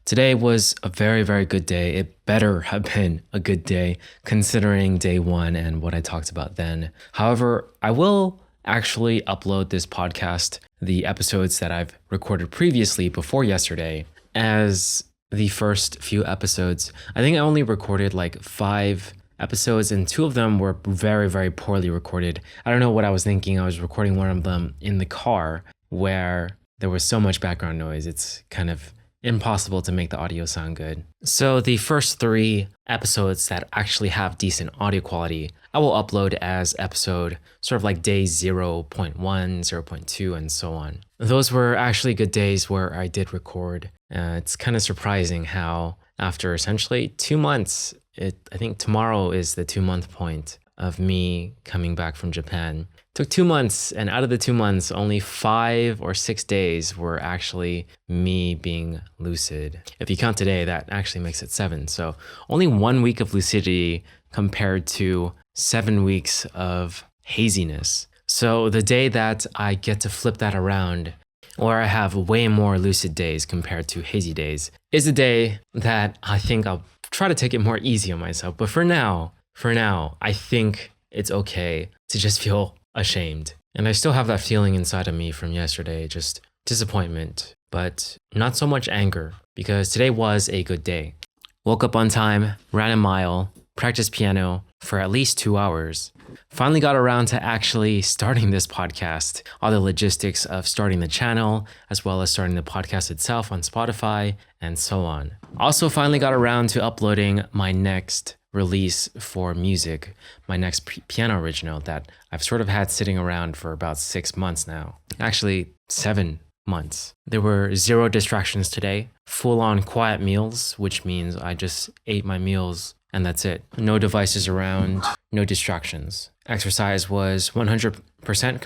Today was a very, very good day. It better have been a good day considering day one and what I talked about then. However, I will actually upload this podcast, the episodes that I've recorded previously before yesterday, as the first few episodes. I think I only recorded like 5 episodes and 2 of them were very, very poorly recorded. I don't know what I was thinking. I was recording one of them in the car where there was so much background noise. It's kind of impossible to make the audio sound good. So the first 3 episodes that actually have decent audio quality, I will upload as episode sort of like day 0.1, 0.2, and so on. Those were actually good days where I did record. It's kind of surprising how after essentially 2 months, I think tomorrow is the 2-month point of me coming back from Japan. Took 2 months, and out of the 2 months, only 5 or 6 days were actually me being lucid. If you count today, that actually makes it 7. So only 1 week of lucidity compared to 7 weeks of haziness. So the day that I get to flip that around, or I have way more lucid days compared to hazy days, is a day that I think I'll try to take it more easy on myself. But for now, I think it's okay to just feel ashamed. And I still have that feeling inside of me from yesterday, just disappointment, but not so much anger, because today was a good day. Woke up on time, ran a mile, practiced piano for at least 2 hours. Finally got around to actually starting this podcast, all the logistics of starting the channel, as well as starting the podcast itself on Spotify, and so on. Also finally got around to uploading my next release for music, my next piano original that I've sort of had sitting around for about 6 months now. Actually, 7 months. There were 0 distractions today, full-on quiet meals, which means I just ate my meals and that's it. No devices around, no distractions. Exercise was 100%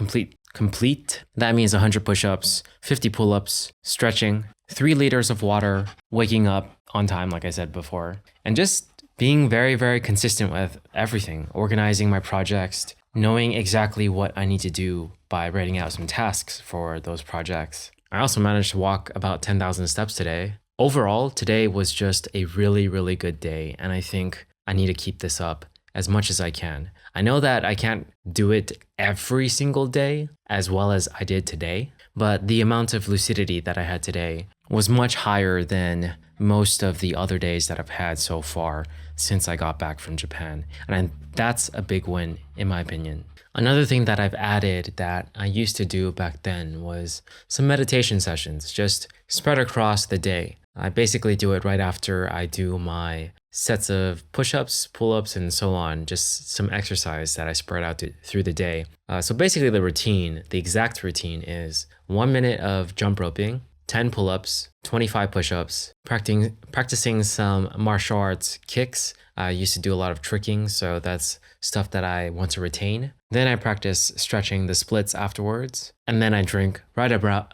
complete. That means 100 push-ups, 50 pull-ups, stretching, 3 liters of water, waking up on time, like I said before, and just being very, very consistent with everything, organizing my projects, knowing exactly what I need to do by writing out some tasks for those projects. I also managed to walk about 10,000 steps today. Overall, today was just a really, really good day, and I think I need to keep this up as much as I can. I know that I can't do it every single day as well as I did today, but the amount of lucidity that I had today was much higher than most of the other days that I've had so far since I got back from Japan. And that's a big win, in my opinion. Another thing that I've added that I used to do back then was some meditation sessions, just spread across the day. I basically do it right after I do my sets of push-ups, pull-ups, and so on, just some exercise that I spread out through the day. So basically the exact routine is 1 minute of jump roping, 10 pull-ups, 25 push-ups, practicing some martial arts kicks. I used to do a lot of tricking, so that's stuff that I want to retain. Then I practice stretching the splits afterwards, and then I drink right about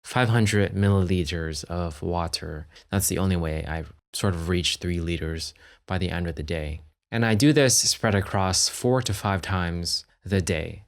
500 milliliters of water. That's the only way I sort of reach 3 liters by the end of the day. And I do this spread across 4 to 5 times the day.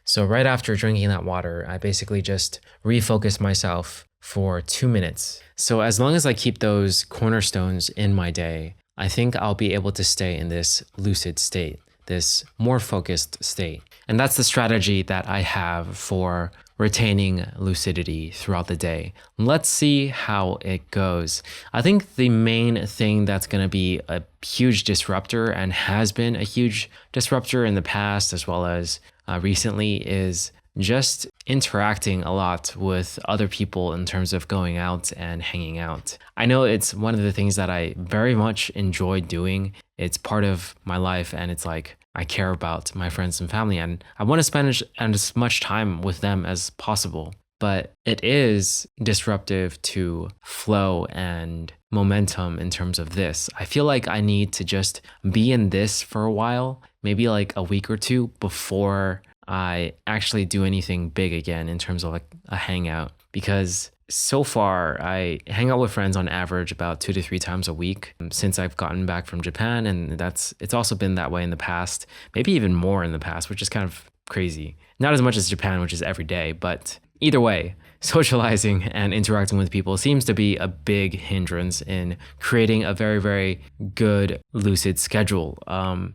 So right after drinking that water, I basically just refocus myself for 2 minutes. So as long as I keep those cornerstones in my day, I think I'll be able to stay in this lucid state, this more focused state. And that's the strategy that I have for retaining lucidity throughout the day. Let's see how it goes. I think the main thing that's going to be a huge disruptor and has been a huge disruptor in the past as well as recently is just interacting a lot with other people in terms of going out and hanging out. I know it's one of the things that I very much enjoy doing. It's part of my life, and it's like I care about my friends and family, and I want to spend as much time with them as possible. But it is disruptive to flow and momentum in terms of this. I feel like I need to just be in this for a while, maybe like a week or 2 before I actually do anything big again in terms of like a hangout, because so far I hang out with friends on average about 2 to 3 times a week since I've gotten back from Japan, and it's also been that way in the past, maybe even more in the past, which is kind of crazy. Not as much as Japan, which is every day, but either way, socializing and interacting with people seems to be a big hindrance in creating a very, very good lucid schedule. I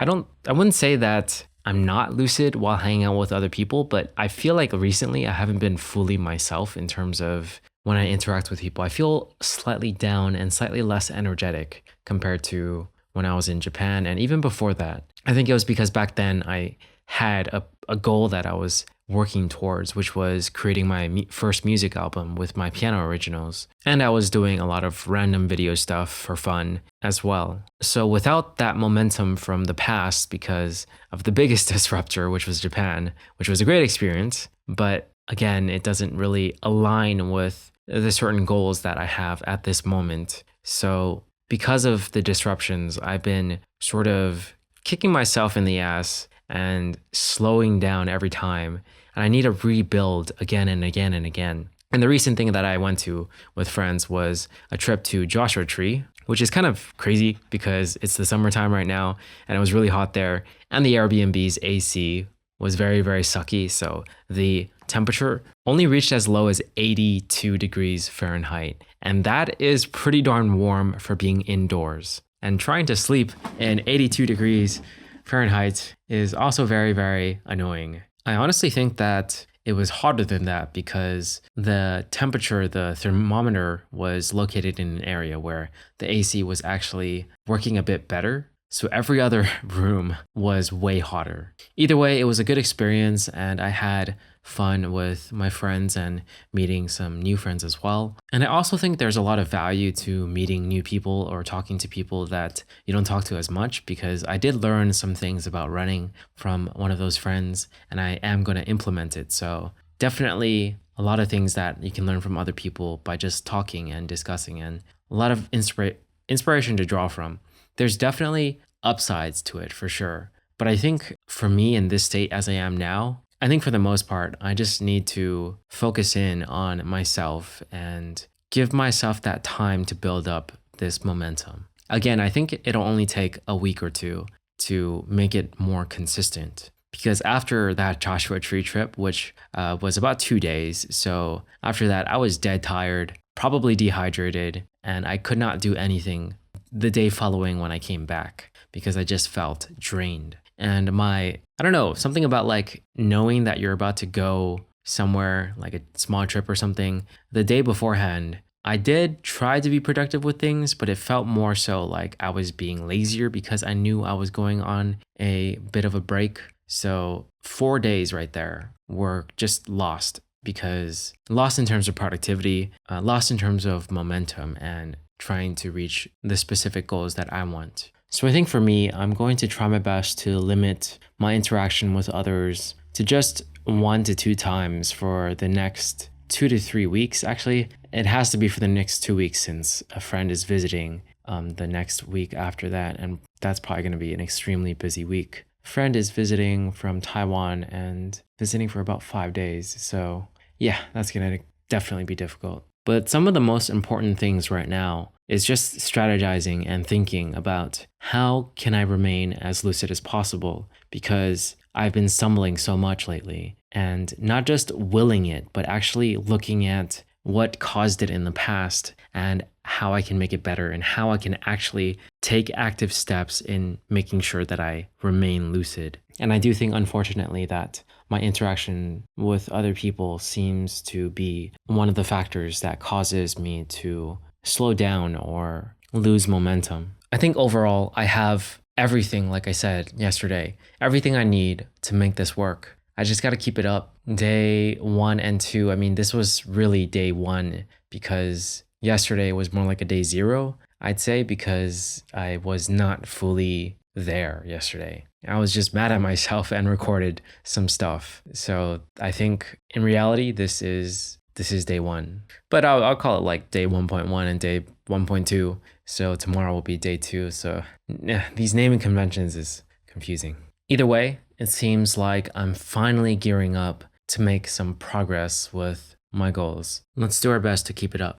wouldn't say that I'm not lucid while hanging out with other people, but I feel like recently I haven't been fully myself in terms of when I interact with people. I feel slightly down and slightly less energetic compared to when I was in Japan and even before that. I think it was because back then I had a goal that I was working towards, which was creating my first music album with my piano originals. And I was doing a lot of random video stuff for fun as well. So without that momentum from the past, because of the biggest disruptor, which was Japan, which was a great experience, but again, it doesn't really align with the certain goals that I have at this moment. So because of the disruptions, I've been sort of kicking myself in the ass and slowing down every time. And I need to rebuild again and again and again. And the recent thing that I went to with friends was a trip to Joshua Tree, which is kind of crazy because it's the summertime right now and it was really hot there. And the Airbnb's AC was very, very sucky. So the temperature only reached as low as 82 degrees Fahrenheit. And that is pretty darn warm for being indoors. And trying to sleep in 82 degrees Fahrenheit is also very, very annoying. I honestly think that it was hotter than that because the temperature, the thermometer was located in an area where the AC was actually working a bit better. So every other room was way hotter. Either way, it was a good experience and I had fun with my friends and meeting some new friends as well. And I also think there's a lot of value to meeting new people or talking to people that you don't talk to as much, because I did learn some things about running from one of those friends and I am going to implement it. So definitely a lot of things that you can learn from other people by just talking and discussing, and a lot of inspiration to draw from. There's definitely upsides to it for sure. But I think for me in this state as I am now, I think for the most part, I just need to focus in on myself and give myself that time to build up this momentum. Again, I think it'll only take a week or two to make it more consistent. Because after that Joshua Tree trip, which was about 2 days, so after that I was dead tired, probably dehydrated, and I could not do anything the day following when I came back because I just felt drained. And I don't know, something about like knowing that you're about to go somewhere, like a small trip or something, the day beforehand, I did try to be productive with things, but it felt more so like I was being lazier because I knew I was going on a bit of a break. So 4 days right there were just lost, because lost in terms of productivity, lost in terms of momentum and trying to reach the specific goals that I want. So I think for me, I'm going to try my best to limit my interaction with others to just 1 to 2 times for the next 2 to 3 weeks. Actually, it has to be for the next 2 weeks since a friend is visiting the next week after that. And that's probably going to be an extremely busy week. A friend is visiting from Taiwan and visiting for about 5 days. So yeah, that's going to definitely be difficult. But some of the most important things right now is just strategizing and thinking about how can I remain as lucid as possible, because I've been stumbling so much lately, and not just willing it, but actually looking at what caused it in the past and how I can make it better and how I can actually take active steps in making sure that I remain lucid. And I do think, unfortunately, that my interaction with other people seems to be one of the factors that causes me to slow down or lose momentum. I think overall, I have everything, like I said yesterday, everything I need to make this work. I just got to keep it up. Day 1 and 2, I mean, this was really day 1 because yesterday was more like a day 0, I'd say, because I was not fully there yesterday. I was just mad at myself and recorded some stuff. So I think in reality, this is day 1, but I'll call it like day 1.1 and day 1.2. So tomorrow will be day 2. So yeah, these naming conventions is confusing. Either way, it seems like I'm finally gearing up to make some progress with my goals. Let's do our best to keep it up.